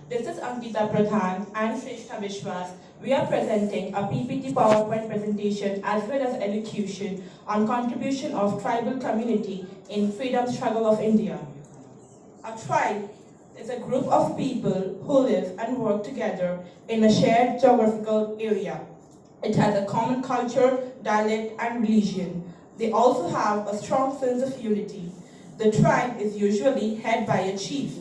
This is Ankita Pradhan and Shrestha Vishwas. We are presenting a PPT PowerPoint presentation as well as elocution on contribution of tribal community in freedom struggle of India. A tribe is a group of people who live and work together in a shared geographical area. It has a common culture, dialect, and religion. They also have a strong sense of unity. The tribe is usually headed by a chief.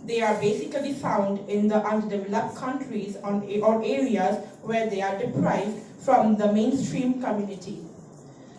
They are basically found in the underdeveloped countries or areas where they are deprived from the mainstream community.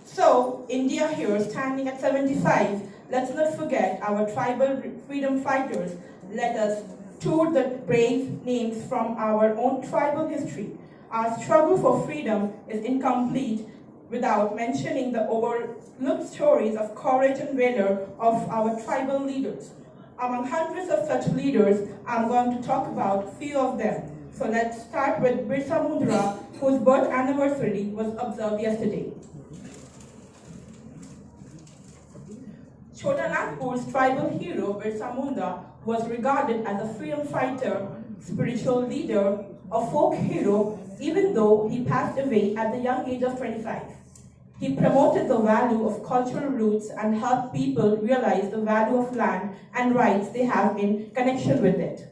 So, India here standing at 75, let's not forget our tribal freedom fighters. Let us tour the brave names from our own tribal history. Our struggle for freedom is incomplete without mentioning the overlooked stories of courage and valor of our tribal leaders. Among hundreds of such leaders, I'm going to talk about a few of them. So let's start with Birsa Munda, whose birth anniversary was observed yesterday. Chota Nagpur's tribal hero, Birsa Munda, was regarded as a freedom fighter, spiritual leader, a folk hero, even though he passed away at the young age of 25. He promoted the value of cultural roots and helped people realize the value of land and rights they have in connection with it.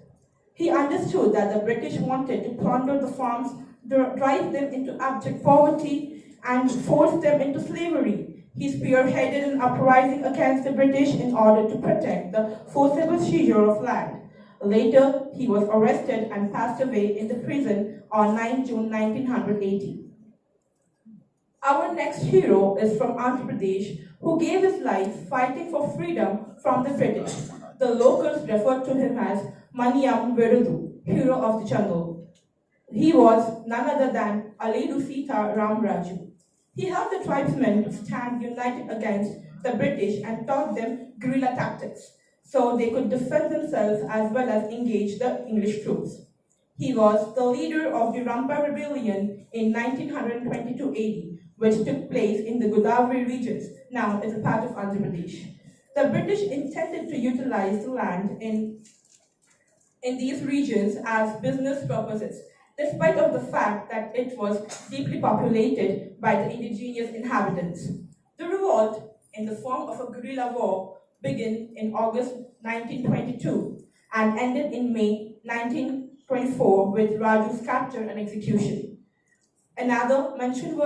He understood that the British wanted to plunder the farms, drive them into abject poverty, and force them into slavery. He spearheaded an uprising against the British in order to protect the forcible seizure of land. Later, he was arrested and passed away in the prison on 9 June 1980. Our next hero is from Andhra Pradesh, who gave his life fighting for freedom from the British. The locals referred to him as Maniyam Virudu, hero of the jungle. He was none other than Alidu Sita Ramaraju. He helped the tribesmen to stand united against the British and taught them guerrilla tactics, so they could defend themselves as well as engage the English troops. He was the leader of the Rampa Rebellion in 1922-80, which took place in the Godavari regions, now is a part of Andhra Pradesh. The British intended to utilize the land in these regions as business purposes, despite of the fact that it was deeply populated by the indigenous inhabitants. The revolt, in the form of a guerrilla war, began in August 1922 and ended in May 1924 with Raju's capture and execution. Another mention was